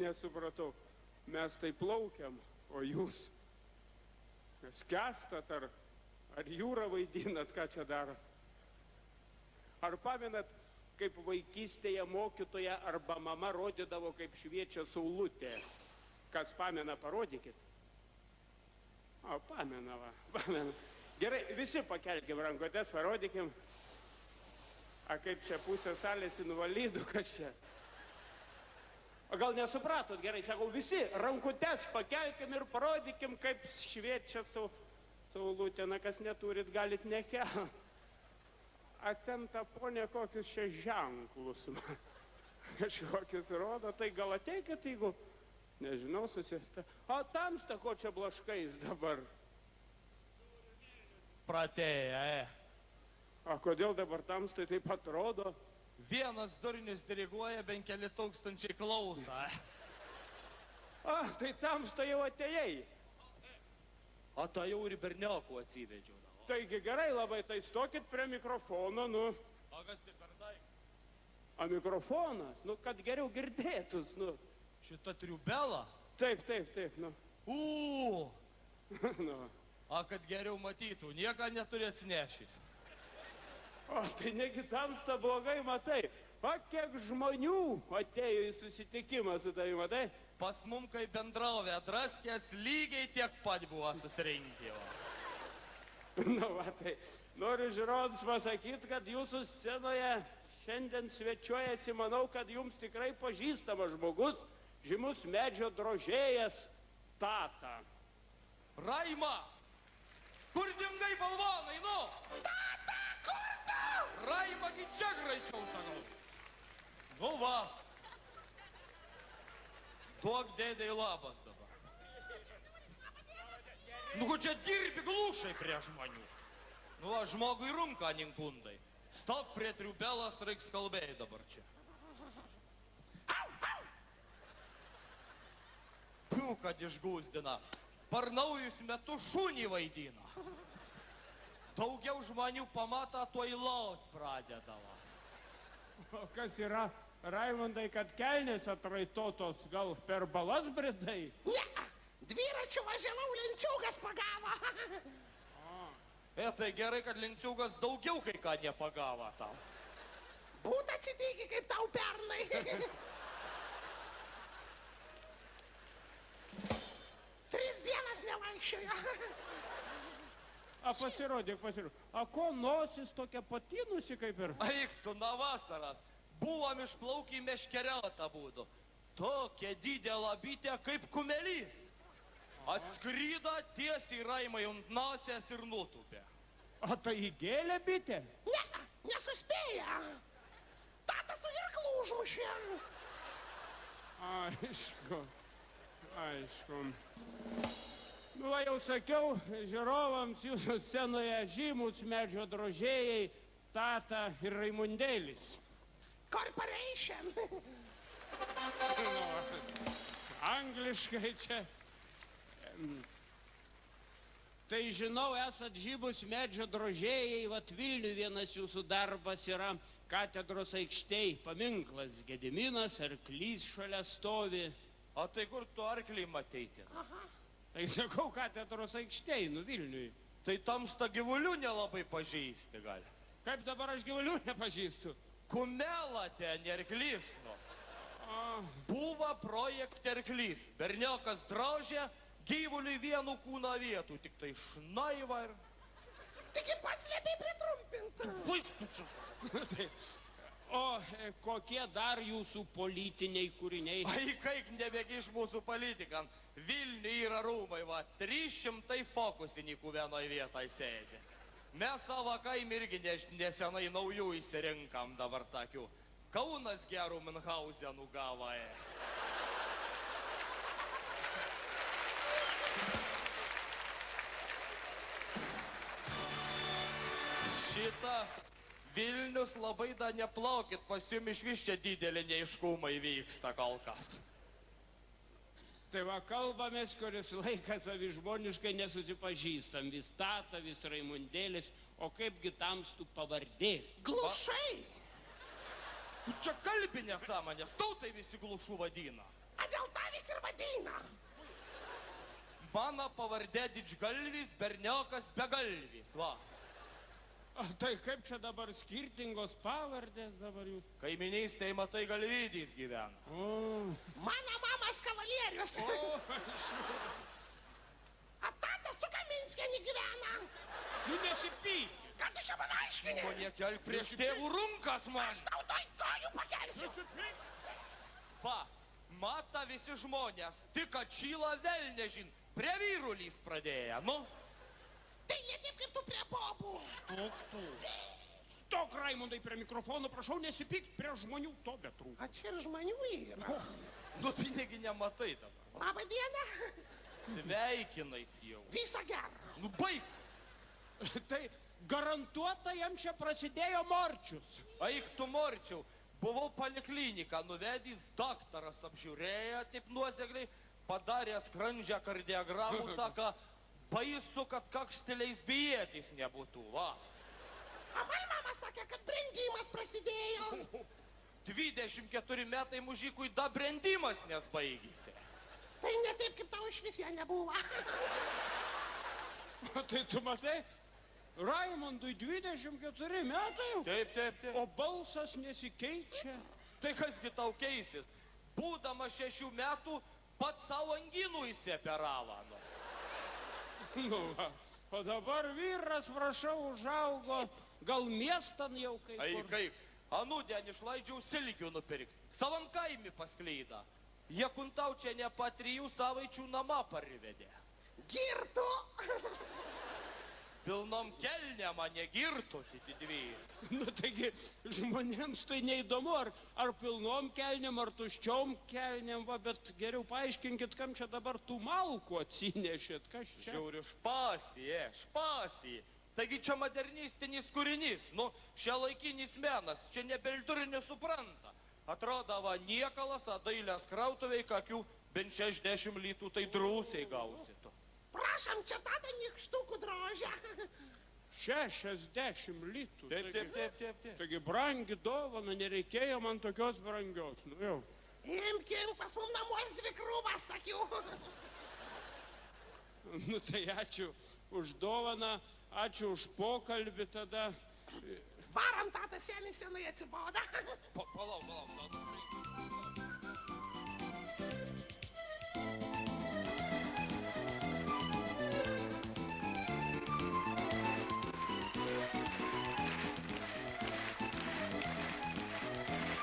nesupratau. Mes tai plaukiam, o jūs skęstat ar jūrą vaidinat, ką čia darot? Ar pamenat, kaip vaikystėje mokytoja arba mama rodydavo, kaip šviečia saulutė? Kas pamena, parodykit. O, pamena, va, pamena. Gerai, visi pakelkim rankotes, parodykim. A kaip čia pusė salės invalidų, kas čia? O gal nesupratot, gerai, sakau, visi rankutes pakelkim ir parodykim, kaip šviečia saulutė. Na, kas neturit, galit nekelt. A ten ta ponė kokius čia ženklus kažkokius rodo, tai gal ateikit, jeigu, nežinau, O tamsta, ko čia blaškais dabar? Pratėja, O kodėl dabar tamstai taip atrodo? Vienas durnius diriguoja, bent keli tūkstančiai klausa. A, tai tamsta jau atėjai. O tai jau ir berniokų atsivedžiau. Taigi gerai labai, tai stokit prie mikrofono, nu. O kas tai per daiktas? A mikrofonas, nu, kad geriau girdėtus, nu. Šita triubela? Taip, nu. Nu. A kad geriau matytų, nieką neturi atsinešęs. O tai negi tamsta blogai matai. O kiek žmonių atėjo į susitikimą su tavimi, matai? Pas mum, kai bendravė Draskės, lygiai tiek pat buvo susirinkę. Nu, va, tai noriu žiūrovams pasakyti, kad jūsų scenoje šiandien svečiuojasi, manau, kad jums tikrai pažįstamas žmogus, žymus medžio drožėjas Tata. Raima! Kur dingai balvonai, nu? Tata, kur tu? Raima, gi čia greičiau, sakau. Nu va. Duok dėdei labas dabar. Nu, ko čia dirbi glušai prie žmonių? Nu, va, žmogui runka ninkundai. Stok prie triubelas, reiks kalbėjai dabar čia. Piu, kad išgūsdina. Per naujus metus šunį vaidina. Daugiau žmonių pamata, tuoj laut pradedavo. O kas yra, Raimondai, kad kelnės atraitotos, gal per balas bridai? Ne, dviračiu važiavau, lenciūgas pagavo. Tai gerai, kad lenciūgas daugiau kai ką nepagavo tau. Būtų atsitikę kaip tau pernai. 3 dienas nevaikščiojo. A pasirodyk. A ko nosis tokia patinusi kaip ir? Eik tu, na vasaras. Buvom išplaukę į meškeriotą būdų. Tokia didelė bitė kaip kumelys. Atskrydo tiesiai Raimai ant nosės ir nutupė. A tai įgėlė bitė? Ne, nesuspėja. Tata su irklu užmušė. Aišku. Nu, va, jau sakiau, žiūrovams jūsų scenoje žymus medžio drožėjai Tata ir Raimundėlis. Corporation. Angliškai čia. Tai žinau, esat žymus medžio drožėjai, vat Vilniui vienas jūsų darbas yra katedros aikštėj, paminklas Gediminas, arklys šalia stovi. O tai kur tu arklį matyti? Tai sakau, katedros aikštėj, nu Vilniui. Tai tamsta gyvulių nelabai pažįsti gali. Kaip dabar aš gyvulių nepažįstu? Kumela ten arklys, nu. Buvo projekte arklys. Berniokas drožė gyvuliui vienu kūno vietų, tik tai šnaiva ir... Taigi pats liepiai pritrumpinta. Vaiktučius. O kokie dar jūsų politiniai kūriniai? Ai, kaip nebegiš mūsų politikam. Vilniui yra rūmai, va, 300 fokusininkų vienoje vietoje sėdi. Mes savo kaimį irgi nesenai naujų įsirinkam dabar tokių. Kaunas gerų Minhausenų gavo. Šitą Vilnius labai da neplaukit, pas jum iš vis čia didelį neiškumai vyksta kol kas. Tai va, kalbamės, kuris laikas savižmoniškai nesusipažįstam. Vis Tata, vis Raimundėlis, o kaipgi tamstų pavardė? Glušai. Tu čia kalbi nesąmonės, tautai visi glušų vadina. A dėl tavis ir vadina. Mano pavardė Didžgalvis, berniokas begalvis, va. A, tai kaip čia dabar skirtingos pavardės dabar jūs? Kaiminystėje, matai, galvydys gyvena. O, Mano mamas kavalierius. o, A tata su Kaminskienė gyvena. nu nesipyk. Ką tu čia man aiškini? O nekelk prieš tėvų runkas man. Aš tau toj kojų pakelsiu. Nesipyk. Va, mata visi žmonės, tik atšyla vėl nežin, prie vyrų lyst pradėję, nu. Tai ne taip kaip tu prie bobų. Tuktų. Stok, Raimondai, prie mikrofono, prašau nesipykt, prie žmonių to betrūko. O čia ir žmonių yra. Nu, pinigi nematai dabar. Labą dieną. Sveikinais jau. Visą gerą. Nu, baig. Tai garantuota jam čia prasidėjo morčius. Eik tu morčiau. Buvau polikliniką, nuvedys daktaras apžiūrėjo, taip nuosekliai, padarė skrandžio kardiogramų, sako, baisu, kad kaksteliais bijėtis nebūtų, va. O man mama sakė, kad brendimas prasidėjo. 24 metai mužikui da brendimas nesbaigėsi. Tai ne taip, kaip tau iš vis jo nebuvo. O tai tu matai, Raimondui 24 metai jau, Taip, taip, taip. o balsas nesikeičia. Tai kasgi tau keisis? Būdamas 6 metų, pats savo anginų įsieperavo. Nu. Nu, va. O dabar vyras, prašau, užaugo, gal miestan jau kai Ai, kur. kaip, anūdien išlaidžiau silkių nupirkti. Savankaimi paskleida. Jie kuntau čia ne pa 3 savaičių namą parivedė. Girtų. Pilnom kelne mane girtų, kiti dviejai. Nu, taigi, žmonėms tai neįdomu, ar pilnom kelnėm, ar tuščiom kelnėm, va, bet geriau paaiškinkit, kam čia dabar tų malkų atsinešėt, kas čia? Žiūriu, špasi. Taigi čia modernistinis kūrinys, nu, šiuolaikinis menas, čia nebelturi nesupranta. Atrodo, va, niekalas, a dailės krautuvėj, kokių bent 60 litų, tai drūsiai gausi tu. Prašom, čia tata nikštukų drožia. 60 litų. Taip. Taigi, brangi dovana, nereikėjo man tokios brangios, nu jau. Imkim, pas mum namuos 2 krūvas tokių. Nu, tai ačiū už dovaną, ačiū už pokalbį tada. Varam, tata senai atsiboda. Palauk.